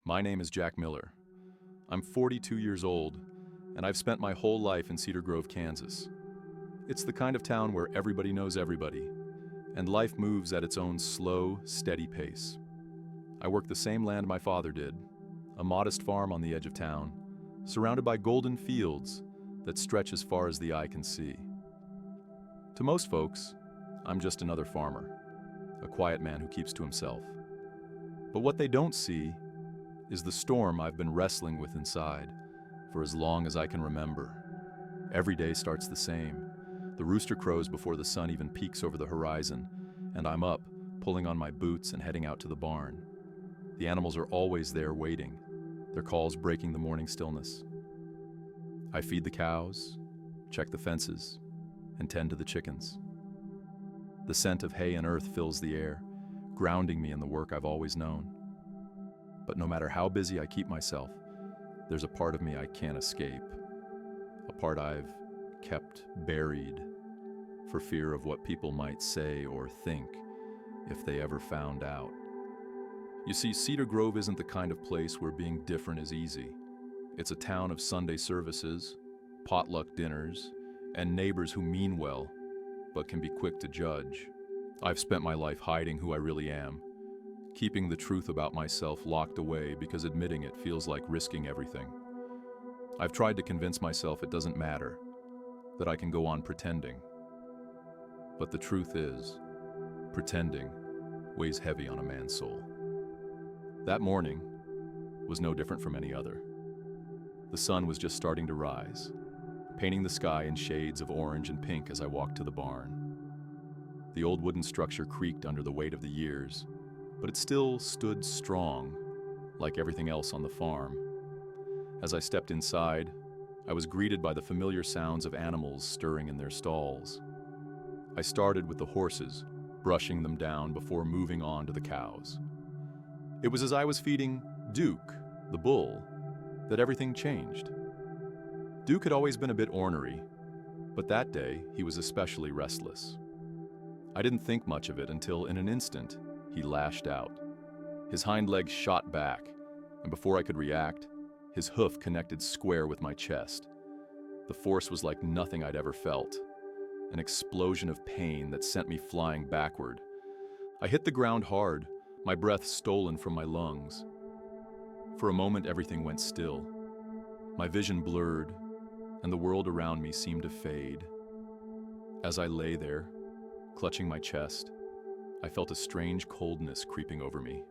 My name is Jack Miller. I'm 42 years old, and I've spent my whole life in Cedar Grove, Kansas. It's the kind of town where everybody knows everybody, and life moves at its own slow, steady pace. I work the same land my father did, a modest farm on the edge of town, surrounded by golden fields that stretch as far as the eye can see. To most folks, I'm just another farmer, a quiet man who keeps to himself. But what they don't see is the storm I've been wrestling with inside for as long as I can remember. Every day starts the same. The rooster crows before the sun even peeks over the horizon, and I'm up, pulling on my boots and heading out to the barn. The animals are always there waiting, their calls breaking the morning stillness. I feed the cows, check the fences, and tend to the chickens. The scent of hay and earth fills the air, grounding me in the work I've always known. But no matter how busy I keep myself, there's a part of me I can't escape. A part I've kept buried for fear of what people might say or think if they ever found out. You see, Cedar Grove isn't the kind of place where being different is easy. It's a town of Sunday services, potluck dinners, and neighbors who mean well, but can be quick to judge. I've spent my life hiding who I really am, keeping the truth about myself locked away because admitting it feels like risking everything. I've tried to convince myself it doesn't matter, that I can go on pretending. But the truth is, pretending weighs heavy on a man's soul. That morning was no different from any other. The sun was just starting to rise, painting the sky in shades of orange and pink as I walked to the barn. The old wooden structure creaked under the weight of the years, but it still stood strong, like everything else on the farm. As I stepped inside, I was greeted by the familiar sounds of animals stirring in their stalls. I started with the horses, brushing them down before moving on to the cows. It was as I was feeding Duke, the bull, that everything changed. Duke had always been a bit ornery, but that day he was especially restless. I didn't think much of it until, in an instant, he lashed out. His hind legs shot back, and before I could react, his hoof connected square with my chest. The force was like nothing I'd ever felt, an explosion of pain that sent me flying backward. I hit the ground hard, my breath stolen from my lungs. For a moment, everything went still. My vision blurred, and the world around me seemed to fade. As I lay there, clutching my chest, I felt a strange coldness creeping over me.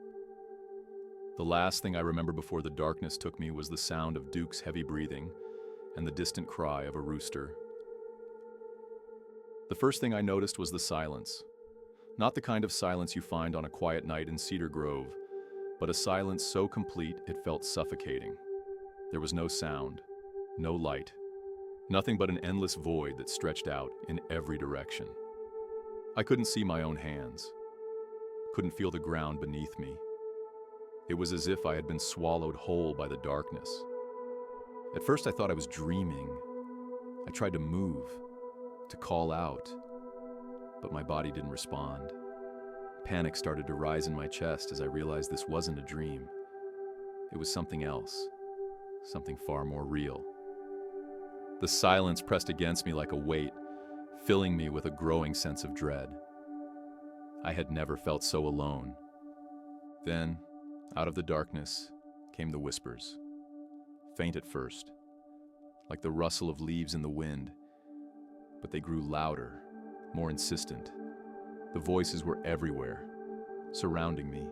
The last thing I remember before the darkness took me was the sound of Duke's heavy breathing and the distant cry of a rooster. The first thing I noticed was the silence. Not the kind of silence you find on a quiet night in Cedar Grove, but a silence so complete it felt suffocating. There was no sound, no light, nothing but an endless void that stretched out in every direction. I couldn't see my own hands, couldn't feel the ground beneath me. It was as if I had been swallowed whole by the darkness. At first I thought I was dreaming. I tried to move, to call out, but my body didn't respond. Panic started to rise in my chest as I realized this wasn't a dream. It was something else, something far more real. The silence pressed against me like a weight, filling me with a growing sense of dread. I had never felt so alone. Then, out of the darkness, came the whispers. Faint at first, like the rustle of leaves in the wind, but they grew louder, more insistent. The voices were everywhere, surrounding me,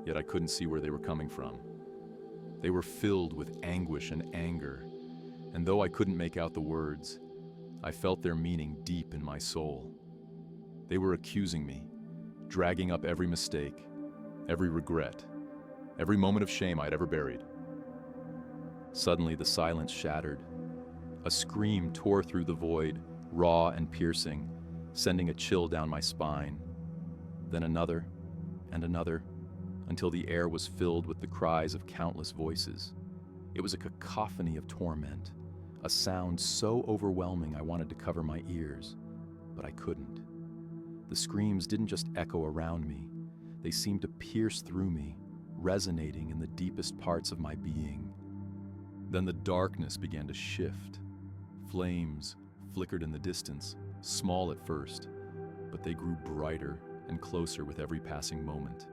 yet I couldn't see where they were coming from. They were filled with anguish and anger, and though I couldn't make out the words, I felt their meaning deep in my soul. They were accusing me, dragging up every mistake, every regret, every moment of shame I'd ever buried. Suddenly the silence shattered. A scream tore through the void, raw and piercing, sending a chill down my spine. Then another and another, until the air was filled with the cries of countless voices. It was a cacophony of torment, a sound so overwhelming I wanted to cover my ears, but I couldn't. The screams didn't just echo around me, they seemed to pierce through me, resonating in the deepest parts of my being. Then the darkness began to shift. Flames flickered in the distance, small at first, but they grew brighter and closer with every passing moment.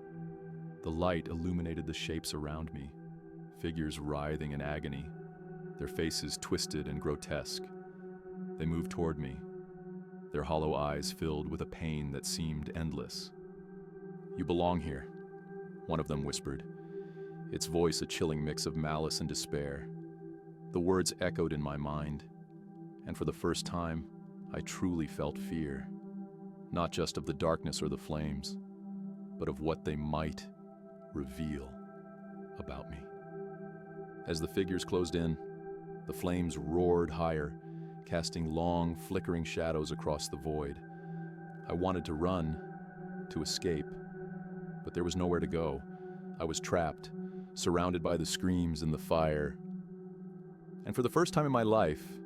The light illuminated the shapes around me, figures writhing in agony, their faces twisted and grotesque. They moved toward me, their hollow eyes filled with a pain that seemed endless. "You belong here," one of them whispered, its voice a chilling mix of malice and despair. The words echoed in my mind, and for the first time, I truly felt fear, not just of the darkness or the flames, but of what they might reveal about me. As the figures closed in, the flames roared higher, casting long, flickering shadows across the void. I wanted to run, to escape, but there was nowhere to go. I was trapped, surrounded by the screams and the fire. And for the first time in my life,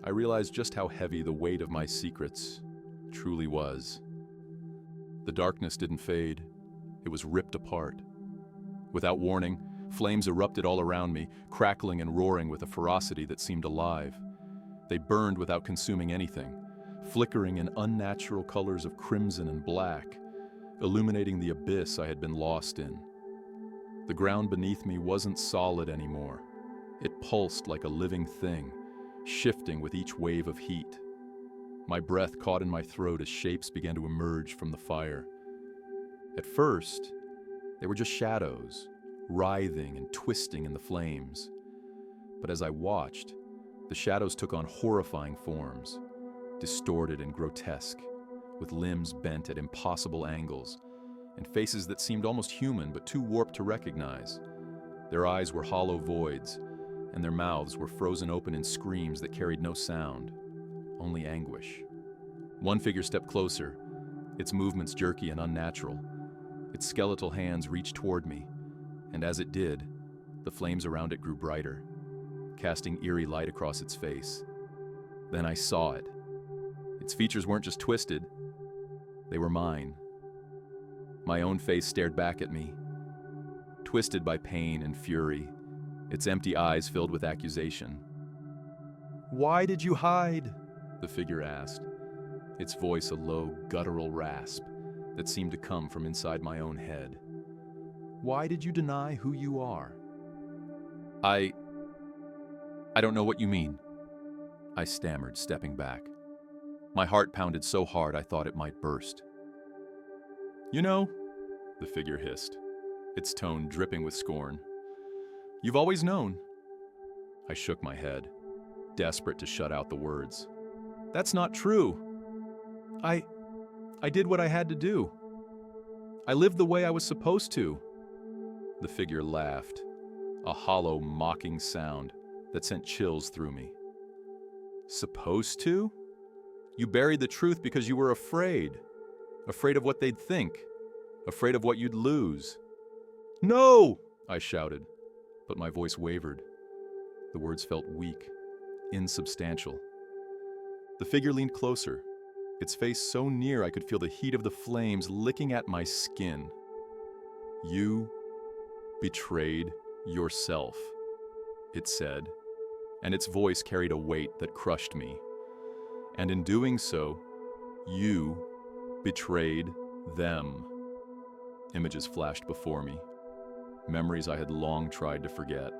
I realized just how heavy the weight of my secrets truly was. The darkness didn't fade. It was ripped apart. Without warning, flames erupted all around me, crackling and roaring with a ferocity that seemed alive. They burned without consuming anything, flickering in unnatural colors of crimson and black, illuminating the abyss I had been lost in. The ground beneath me wasn't solid anymore. It pulsed like a living thing, shifting with each wave of heat. My breath caught in my throat as shapes began to emerge from the fire. At first, they were just shadows, writhing and twisting in the flames. But as I watched, the shadows took on horrifying forms, distorted and grotesque, with limbs bent at impossible angles, and faces that seemed almost human but too warped to recognize. Their eyes were hollow voids, and their mouths were frozen open in screams that carried no sound, only anguish. One figure stepped closer, its movements jerky and unnatural. Its skeletal hands reached toward me, and as it did, the flames around it grew brighter, casting eerie light across its face. Then I saw it. Its features weren't just twisted, they were mine. My own face stared back at me, twisted by pain and fury, its empty eyes filled with accusation. "Why did you hide?" the figure asked, its voice a low, guttural rasp that seemed to come from inside my own head. "Why did you deny who you are?" I don't know what you mean," I stammered, stepping back. My heart pounded so hard I thought it might burst. "You know," the figure hissed, its tone dripping with scorn, "you've always known." I shook my head, desperate to shut out the words. "That's not true. I did what I had to do. I lived the way I was supposed to." The figure laughed, a hollow, mocking sound that sent chills through me. "Supposed to? You buried the truth because you were afraid. Afraid of what they'd think. Afraid of what you'd lose." "No!" I shouted, but my voice wavered. The words felt weak, insubstantial. The figure leaned closer, its face so near I could feel the heat of the flames licking at my skin. "You betrayed yourself," it said, and its voice carried a weight that crushed me. "And in doing so, you betrayed them." Images flashed before me, memories I had long tried to forget.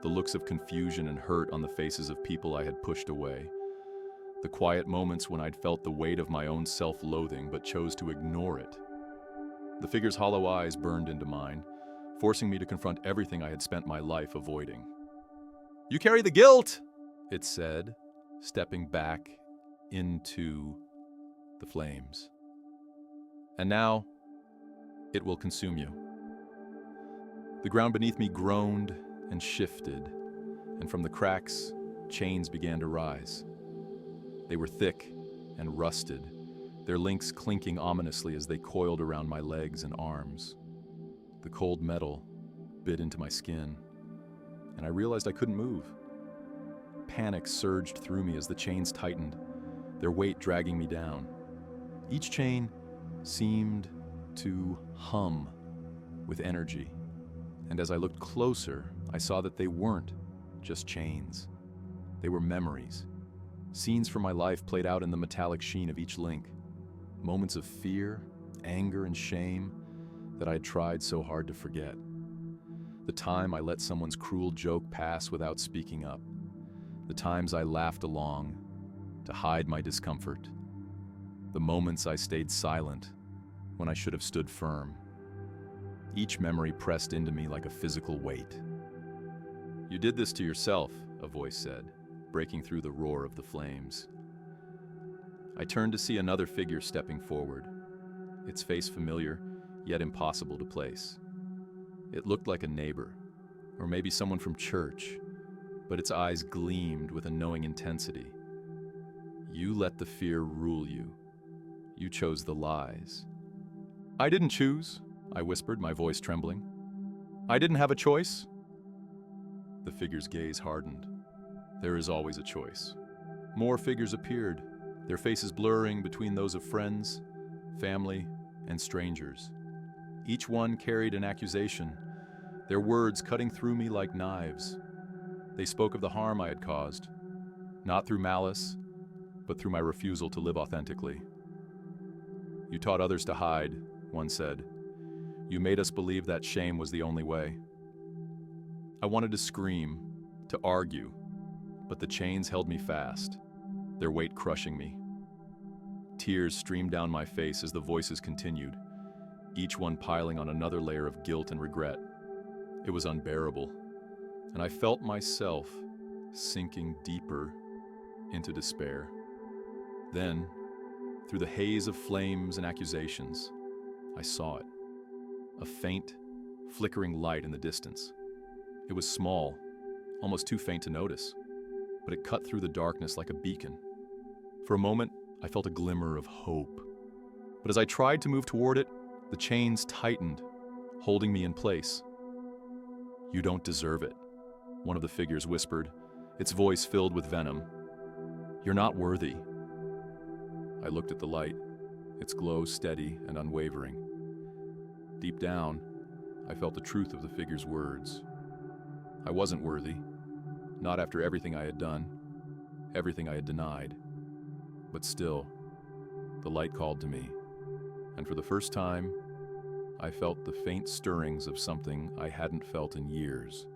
The looks of confusion and hurt on the faces of people I had pushed away. The quiet moments when I'd felt the weight of my own self-loathing but chose to ignore it. The figure's hollow eyes burned into mine, forcing me to confront everything I had spent my life avoiding. "You carry the guilt," it said, stepping back into the flames. "And now, it will consume you." The ground beneath me groaned and shifted, and from the cracks, chains began to rise. They were thick and rusted, their links clinking ominously as they coiled around my legs and arms. The cold metal bit into my skin, and I realized I couldn't move. Panic surged through me as the chains tightened, their weight dragging me down. Each chain seemed to hum, with energy. And as I looked closer, I saw that they weren't just chains. They were memories. Scenes from my life played out in the metallic sheen of each link. Moments of fear, anger, and shame that I had tried so hard to forget. The time I let someone's cruel joke pass without speaking up. The times I laughed along to hide my discomfort. The moments I stayed silent when I should have stood firm. Each memory pressed into me like a physical weight. "You did this to yourself," a voice said, breaking through the roar of the flames. I turned to see another figure stepping forward, its face familiar, yet impossible to place. It looked like a neighbor, or maybe someone from church, but its eyes gleamed with a knowing intensity. "You let the fear rule you. You chose the lies." "I didn't choose," I whispered, my voice trembling. "I didn't have a choice." The figure's gaze hardened. There is always a choice. More figures appeared, their faces blurring between those of friends, family, and strangers. Each one carried an accusation, their words cutting through me like knives. They spoke of the harm I had caused, not through malice, but through my refusal to live authentically. "You taught others to hide," one said. "You made us believe that shame was the only way." I wanted to scream, to argue, but the chains held me fast, their weight crushing me. Tears streamed down my face as the voices continued, each one piling on another layer of guilt and regret. It was unbearable, and I felt myself sinking deeper into despair. Then, through the haze of flames and accusations, I saw it. A faint, flickering light in the distance. It was small, almost too faint to notice, but it cut through the darkness like a beacon. For a moment, I felt a glimmer of hope. But as I tried to move toward it, the chains tightened, holding me in place. "You don't deserve it," one of the figures whispered, its voice filled with venom. "You're not worthy." I looked at the light, its glow steady and unwavering. Deep down, I felt the truth of the figure's words. I wasn't worthy, not after everything I had done, everything I had denied. But still, the light called to me, and for the first time, I felt the faint stirrings of something I hadn't felt in years,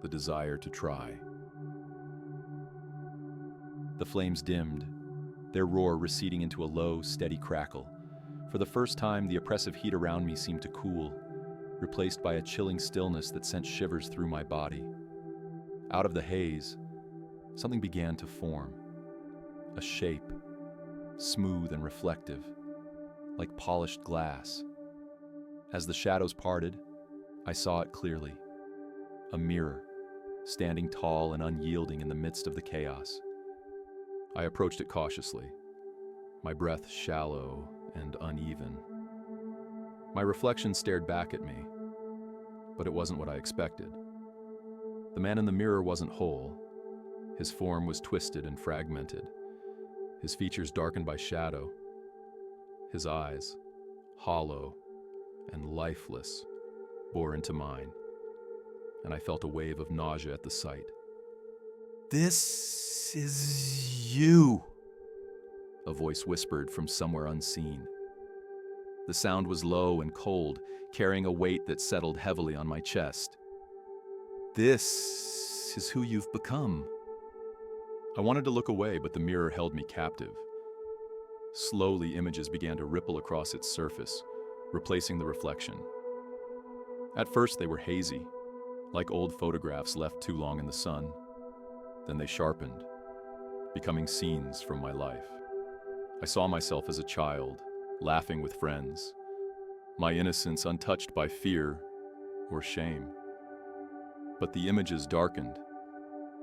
the desire to try. The flames dimmed, their roar receding into a low, steady crackle. For the first time, the oppressive heat around me seemed to cool, replaced by a chilling stillness that sent shivers through my body. Out of the haze, something began to form. A shape, smooth and reflective, like polished glass. As the shadows parted, I saw it clearly. A mirror, standing tall and unyielding in the midst of the chaos. I approached it cautiously, my breath shallow and uneven. My reflection stared back at me, but it wasn't what I expected. The man in the mirror wasn't whole. His form was twisted and fragmented, his features darkened by shadow. His eyes, hollow and lifeless, bore into mine, and I felt a wave of nausea at the sight. "This is you," a voice whispered from somewhere unseen. The sound was low and cold, carrying a weight that settled heavily on my chest. "This is who you've become." I wanted to look away, but the mirror held me captive. Slowly, images began to ripple across its surface, replacing the reflection. At first, they were hazy, like old photographs left too long in the sun. Then they sharpened, becoming scenes from my life. I saw myself as a child, laughing with friends, my innocence untouched by fear or shame. But the images darkened,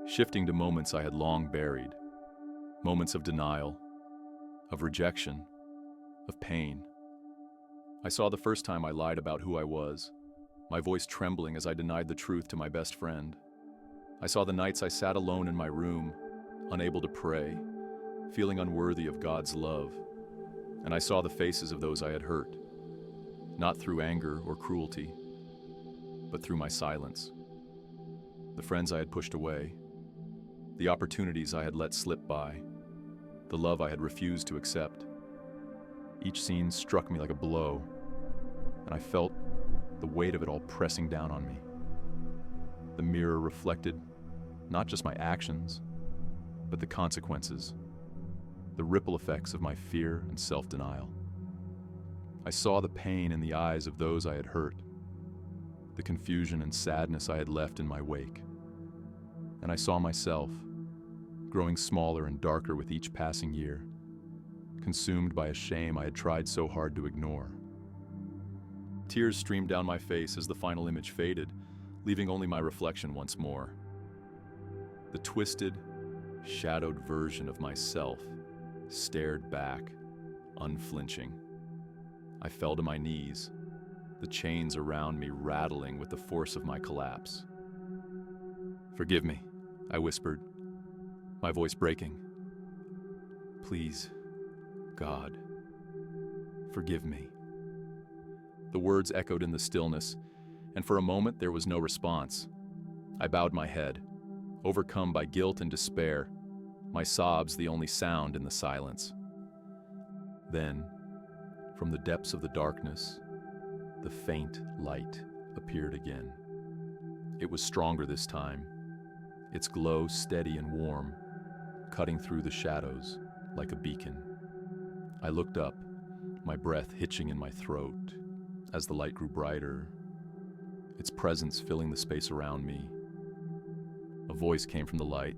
shifting to moments I had long buried, moments of denial, of rejection, of pain. I saw the first time I lied about who I was, my voice trembling as I denied the truth to my best friend. I saw the nights I sat alone in my room, unable to pray, feeling unworthy of God's love. And I saw the faces of those I had hurt. not through anger or cruelty, but through my silence. The friends I had pushed away, the opportunities I had let slip by, the love I had refused to accept. Each scene struck me like a blow, and I felt the weight of it all pressing down on me. The mirror reflected not just my actions, but the consequences, the ripple effects of my fear and self-denial. I saw the pain in the eyes of those I had hurt, the confusion and sadness I had left in my wake. And I saw myself, growing smaller and darker with each passing year, consumed by a shame I had tried so hard to ignore. Tears streamed down my face as the final image faded, leaving only my reflection once more. The twisted, shadowed version of myself stared back, unflinching. I fell to my knees, the chains around me rattling with the force of my collapse. "Forgive me," I whispered, my voice breaking. "Please, God, forgive me." The words echoed in the stillness, and for a moment there was no response. I bowed my head, overcome by guilt and despair, my sobs the only sound in the silence. Then, from the depths of the darkness, the faint light appeared again. It was stronger this time, its glow steady and warm, cutting through the shadows like a beacon. I looked up, my breath hitching in my throat, as the light grew brighter, its presence filling the space around me. A voice came from the light,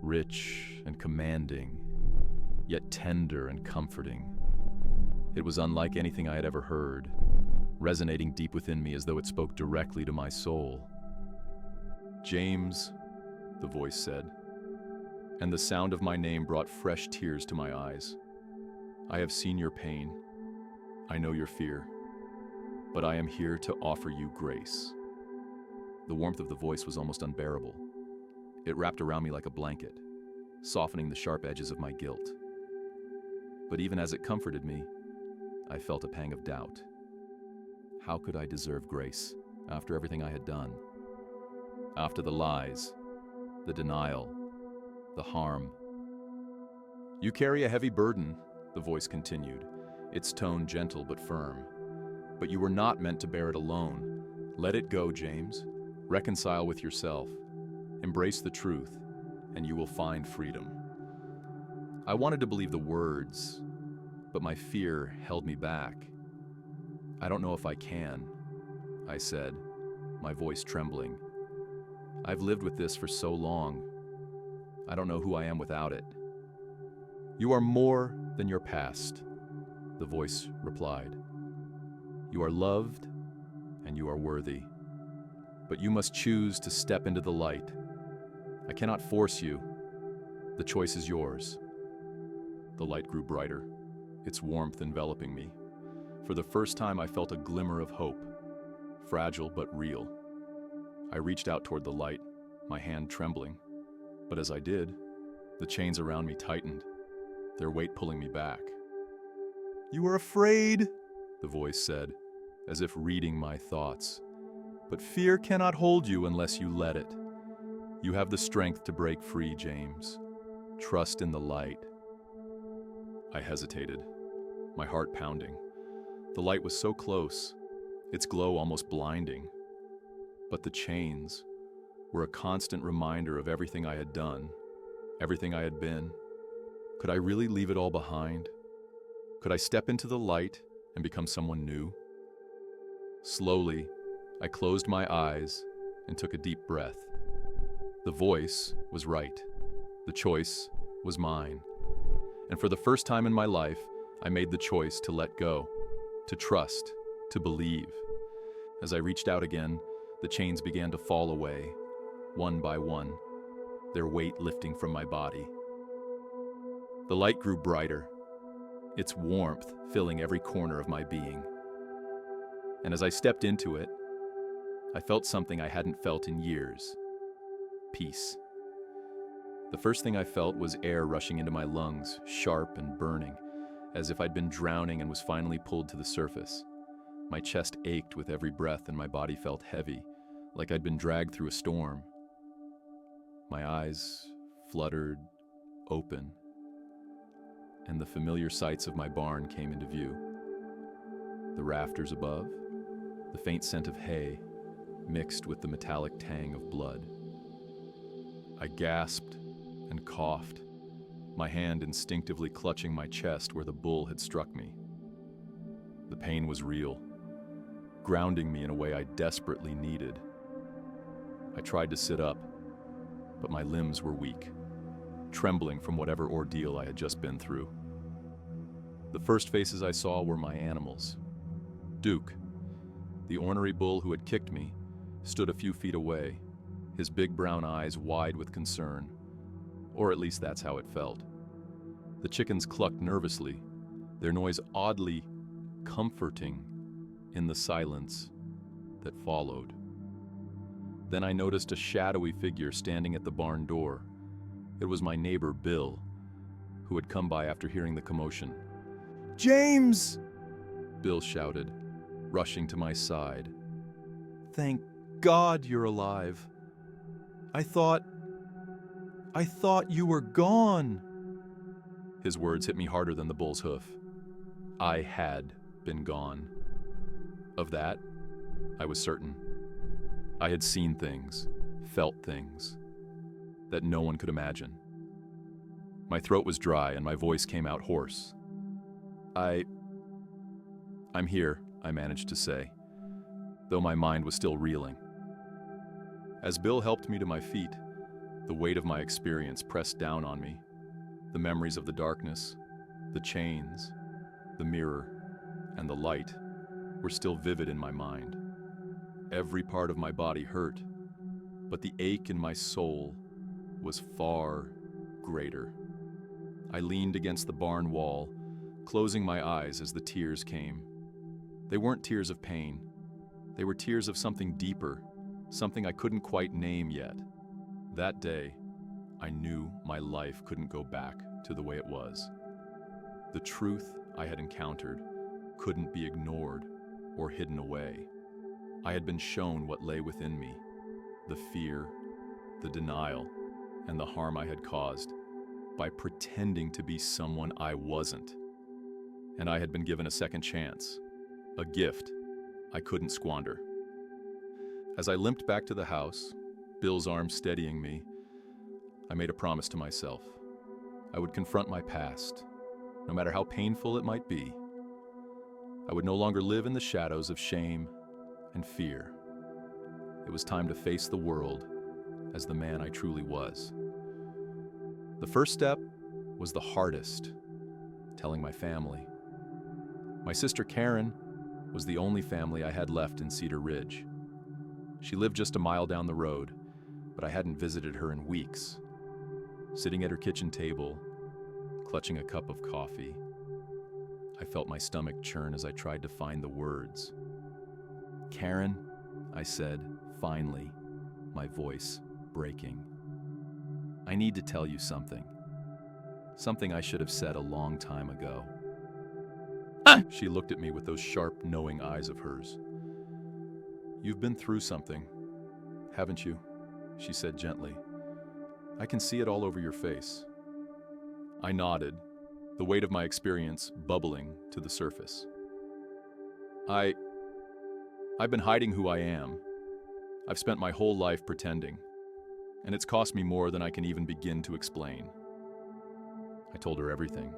rich and commanding, yet tender and comforting. It was unlike anything I had ever heard, resonating deep within me as though it spoke directly to my soul. "James," the voice said, and the sound of my name brought fresh tears to my eyes. "I have seen your pain. I know your fear. But I am here to offer you grace." The warmth of the voice was almost unbearable. It wrapped around me like a blanket, softening the sharp edges of my guilt. But even as it comforted me, I felt a pang of doubt. How could I deserve grace after everything I had done? After the lies, the denial, the harm. "You carry a heavy burden," the voice continued, its tone gentle but firm. "But you were not meant to bear it alone. Let it go, James. Reconcile with yourself. Embrace the truth, and you will find freedom." I wanted to believe the words, but my fear held me back. "I don't know if I can," I said, my voice trembling. "I've lived with this for so long. I don't know who I am without it." "You are more than your past," the voice replied. "You are loved, and you are worthy. But you must choose to step into the light. I cannot force you. The choice is yours." The light grew brighter, its warmth enveloping me. For the first time, I felt a glimmer of hope, fragile but real. I reached out toward the light, my hand trembling. But as I did, the chains around me tightened, their weight pulling me back. "You are afraid," the voice said, as if reading my thoughts. "But fear cannot hold you unless you let it. You have the strength to break free, James. Trust in the light." I hesitated, my heart pounding. The light was so close, its glow almost blinding. But the chains were a constant reminder of everything I had done, everything I had been. Could I really leave it all behind? Could I step into the light and become someone new? Slowly, I closed my eyes and took a deep breath. The voice was right. The choice was mine. And for the first time in my life, I made the choice to let go, to trust, to believe. As I reached out again, the chains began to fall away, one by one, their weight lifting from my body. The light grew brighter, its warmth filling every corner of my being. And as I stepped into it, I felt something I hadn't felt in years: peace. The first thing I felt was air rushing into my lungs, sharp and burning, as if I'd been drowning and was finally pulled to the surface. My chest ached with every breath and my body felt heavy, like I'd been dragged through a storm. My eyes fluttered open, and the familiar sights of my barn came into view. The rafters above, the faint scent of hay, mixed with the metallic tang of blood. I gasped and coughed, my hand instinctively clutching my chest where the bull had struck me. The pain was real, grounding me in a way I desperately needed. I tried to sit up, but my limbs were weak, trembling from whatever ordeal I had just been through. The first faces I saw were my animals. Duke, the ornery bull who had kicked me, stood a few feet away, his big brown eyes wide with concern, or at least that's how it felt. The chickens clucked nervously, their noise oddly comforting in the silence that followed. Then I noticed a shadowy figure standing at the barn door. It was my neighbor, Bill, who had come by after hearing the commotion. "James!" Bill shouted, rushing to my side. "Thank God you're alive. I thought you were gone." His words hit me harder than the bull's hoof. I had been gone. Of that, I was certain. I had seen things, felt things, that no one could imagine. My throat was dry and my voice came out hoarse. I'm here, I managed to say, though my mind was still reeling. As Bill helped me to my feet, the weight of my experience pressed down on me. The memories of the darkness, the chains, the mirror, and the light were still vivid in my mind. Every part of my body hurt, but the ache in my soul was far greater. I leaned against the barn wall, closing my eyes as the tears came. They weren't tears of pain. They were tears of something deeper, something I couldn't quite name yet. That day, I knew my life couldn't go back to the way it was. The truth I had encountered couldn't be ignored or hidden away. I had been shown what lay within me, the fear, the denial, and the harm I had caused by pretending to be someone I wasn't. And I had been given a second chance, a gift I couldn't squander. As I limped back to the house, Bill's arm steadying me, I made a promise to myself. I would confront my past, no matter how painful it might be. I would no longer live in the shadows of shame and fear. It was time to face the world as the man I truly was. The first step was the hardest, telling my family. My sister Karen was the only family I had left in Cedar Ridge. She lived just a mile down the road, but I hadn't visited her in weeks. Sitting at her kitchen table, clutching a cup of coffee, I felt my stomach churn as I tried to find the words. "Karen," I said, finally, my voice breaking. "I need to tell you something. Something I should have said a long time ago." She looked at me with those sharp, knowing eyes of hers. "You've been through something, haven't you?" she said gently. "I can see it all over your face." I nodded, the weight of my experience bubbling to the surface. I've been hiding who I am. I've spent my whole life pretending, and it's cost me more than I can even begin to explain. I told her everything.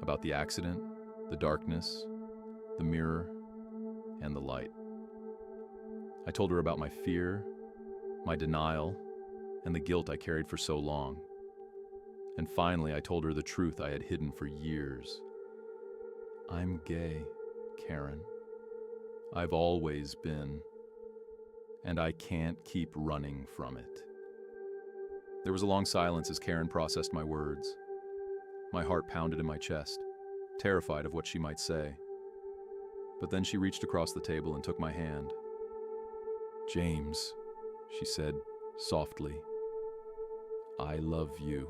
About the accident, the darkness, the mirror, and the light. I told her about my fear, my denial, and the guilt I carried for so long. And finally, I told her the truth I had hidden for years. I'm gay, Karen. I've always been, and I can't keep running from it. There was a long silence as Karen processed my words. My heart pounded in my chest, terrified of what she might say. But then she reached across the table and took my hand. "James," she said softly, "I love you.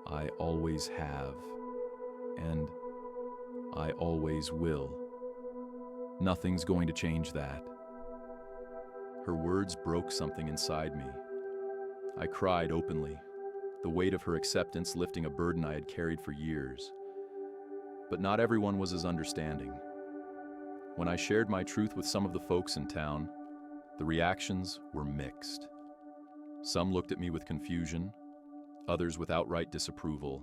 I always have, and I always will." Nothing's going to change that. Her words broke something inside me. I cried openly, the weight of her acceptance lifting a burden I had carried for years. But not everyone was as understanding. When I shared my truth with some of the folks in town, the reactions were mixed. Some looked at me with confusion, others with outright disapproval.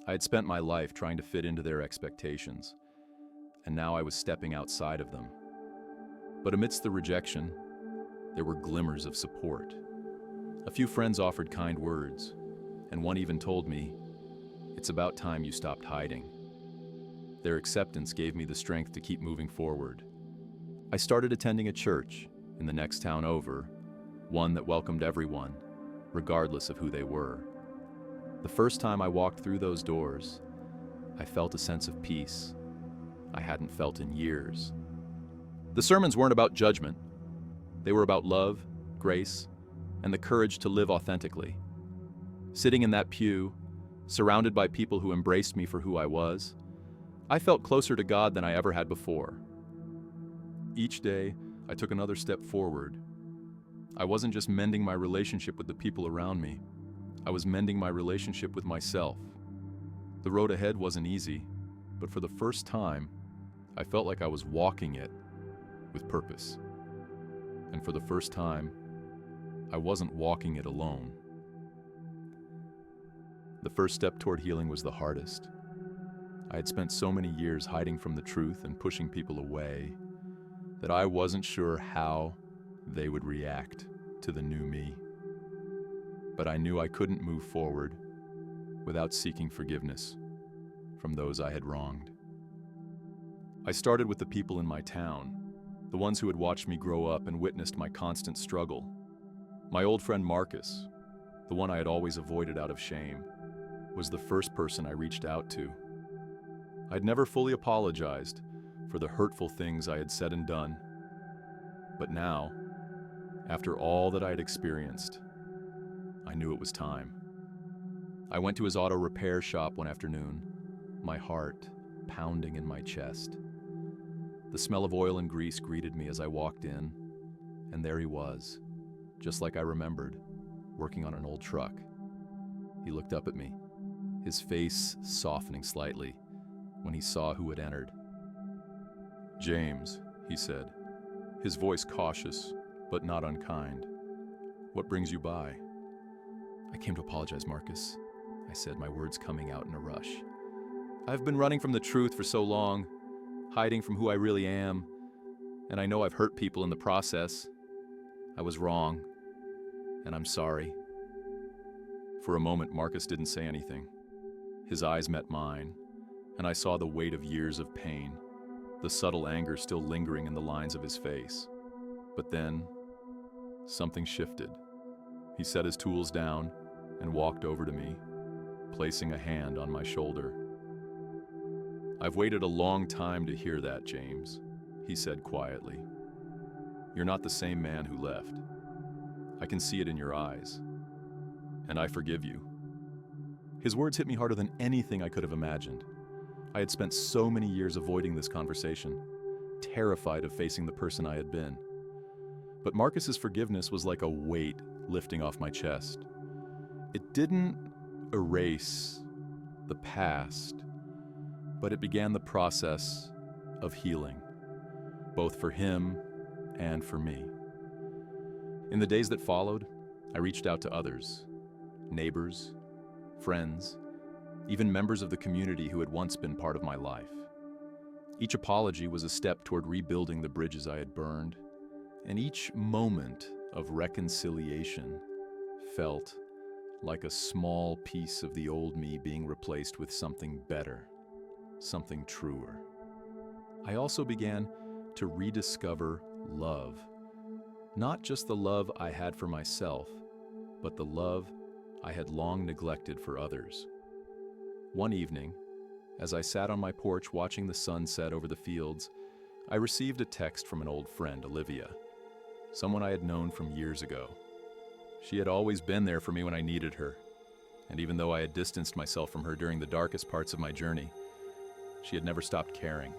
I had spent my life trying to fit into their expectations, and now I was stepping outside of them. But amidst the rejection, there were glimmers of support. A few friends offered kind words, and one even told me, "It's about time you stopped hiding." Their acceptance gave me the strength to keep moving forward. I started attending a church in the next town over, one that welcomed everyone, regardless of who they were. The first time I walked through those doors, I felt a sense of peace I hadn't felt in years. The sermons weren't about judgment. They were about love, grace, and the courage to live authentically. Sitting in that pew, surrounded by people who embraced me for who I was, I felt closer to God than I ever had before. Each day, I took another step forward. I wasn't just mending my relationship with the people around me. I was mending my relationship with myself. The road ahead wasn't easy, but for the first time, I felt like I was walking it with purpose. And for the first time, I wasn't walking it alone. The first step toward healing was the hardest. I had spent so many years hiding from the truth and pushing people away that I wasn't sure how they would react to the new me. But I knew I couldn't move forward without seeking forgiveness from those I had wronged. I started with the people in my town, the ones who had watched me grow up and witnessed my constant struggle. My old friend Marcus, the one I had always avoided out of shame, was the first person I reached out to. I'd never fully apologized for the hurtful things I had said and done. But now, after all that I had experienced, I knew it was time. I went to his auto repair shop one afternoon, my heart pounding in my chest. The smell of oil and grease greeted me as I walked in, and there he was, just like I remembered, working on an old truck. He looked up at me, his face softening slightly when he saw who had entered. "James," he said, his voice cautious but not unkind. "What brings you by?" "I came to apologize, Marcus," I said, my words coming out in a rush. "I've been running from the truth for so long, hiding from who I really am, and I know I've hurt people in the process. I was wrong, and I'm sorry." For a moment, Marcus didn't say anything. His eyes met mine, and I saw the weight of years of pain, the subtle anger still lingering in the lines of his face. But then, something shifted. He set his tools down and walked over to me, placing a hand on my shoulder. "I've waited a long time to hear that, James," he said quietly. "You're not the same man who left. I can see it in your eyes. And I forgive you." His words hit me harder than anything I could have imagined. I had spent so many years avoiding this conversation, terrified of facing the person I had been. But Marcus's forgiveness was like a weight lifting off my chest. It didn't erase the past, but it began the process of healing, both for him and for me. In the days that followed, I reached out to others, neighbors, friends, even members of the community who had once been part of my life. Each apology was a step toward rebuilding the bridges I had burned, and each moment of reconciliation felt like a small piece of the old me being replaced with something better, something truer. I also began to rediscover love, not just the love I had for myself, but the love I had long neglected for others. One evening, as I sat on my porch watching the sun set over the fields, I received a text from an old friend, Olivia, someone I had known from years ago. She had always been there for me when I needed her, and even though I had distanced myself from her during the darkest parts of my journey, she had never stopped caring.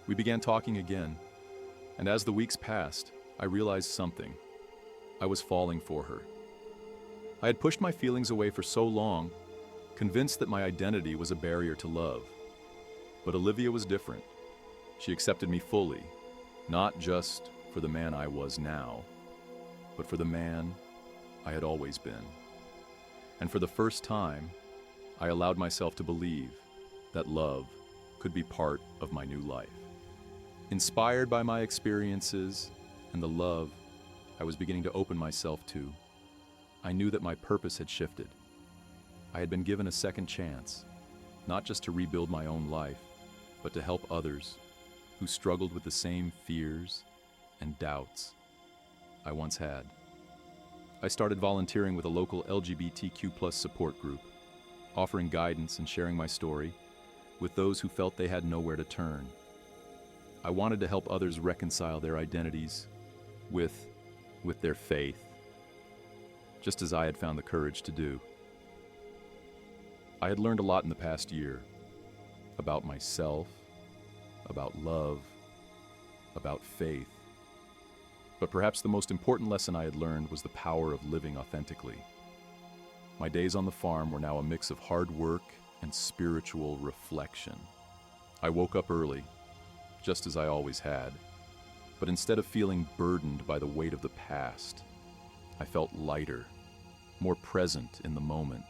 We began talking again, and as the weeks passed, I realized something. I was falling for her. I had pushed my feelings away for so long, convinced that my identity was a barrier to love. But Olivia was different. She accepted me fully, not just for the man I was now, but for the man I had always been. And for the first time, I allowed myself to believe that love could be part of my new life. Inspired by my experiences and the love I was beginning to open myself to, I knew that my purpose had shifted. I had been given a second chance, not just to rebuild my own life, but to help others who struggled with the same fears and doubts I once had. I started volunteering with a local LGBTQ+ support group, offering guidance and sharing my story with those who felt they had nowhere to turn. I wanted to help others reconcile their identities with their faith, just as I had found the courage to do. I had learned a lot in the past year about myself, about love, about faith. But perhaps the most important lesson I had learned was the power of living authentically. My days on the farm were now a mix of hard work and spiritual reflection. I woke up early, just as I always had, but instead of feeling burdened by the weight of the past, I felt lighter, more present in the moment.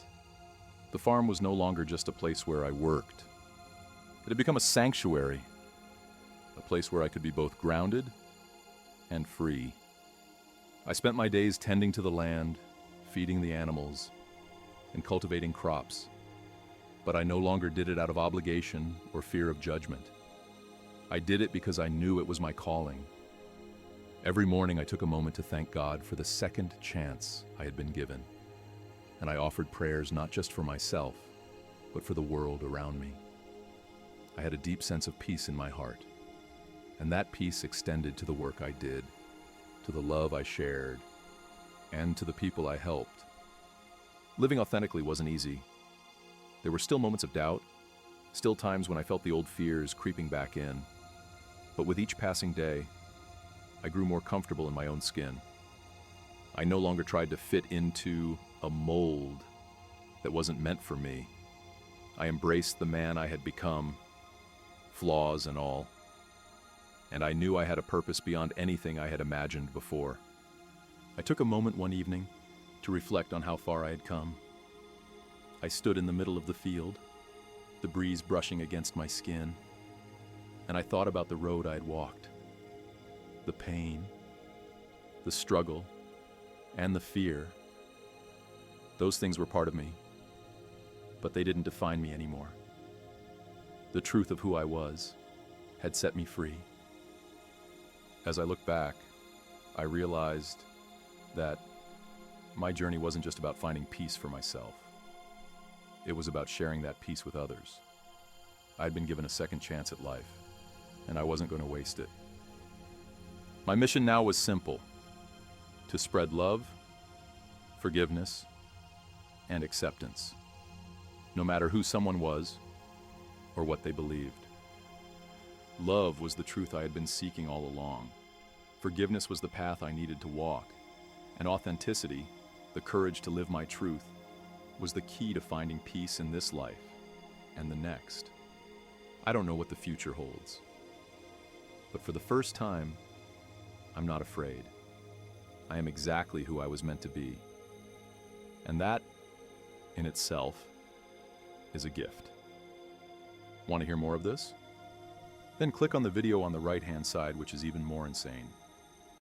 The farm was no longer just a place where I worked. It had become a sanctuary, a place where I could be both grounded and free. I spent my days tending to the land, feeding the animals, and cultivating crops. But I no longer did it out of obligation or fear of judgment. I did it because I knew it was my calling. Every morning I took a moment to thank God for the second chance I had been given. And I offered prayers not just for myself, but for the world around me. I had a deep sense of peace in my heart, and that peace extended to the work I did, to the love I shared, and to the people I helped. Living authentically wasn't easy. There were still moments of doubt, still times when I felt the old fears creeping back in. But with each passing day, I grew more comfortable in my own skin. I no longer tried to fit into a mold that wasn't meant for me. I embraced the man I had become, flaws and all. And I knew I had a purpose beyond anything I had imagined before. I took a moment one evening to reflect on how far I had come. I stood in the middle of the field, the breeze brushing against my skin, and I thought about the road I had walked. The pain, the struggle, and the fear. Those things were part of me, but they didn't define me anymore. The truth of who I was had set me free. As I look back, I realized that my journey wasn't just about finding peace for myself. It was about sharing that peace with others. I'd been given a second chance at life, and I wasn't going to waste it. My mission now was simple: to spread love, forgiveness, and acceptance, no matter who someone was or what they believed. Love was the truth I had been seeking all along. Forgiveness was the path I needed to walk, and authenticity, the courage to live my truth, was the key to finding peace in this life and the next. I don't know what the future holds, but for the first time, I'm not afraid. I am exactly who I was meant to be, and that, in itself, is a gift. Want to hear more of this? Then click on the video on the right-hand side, which is even more insane.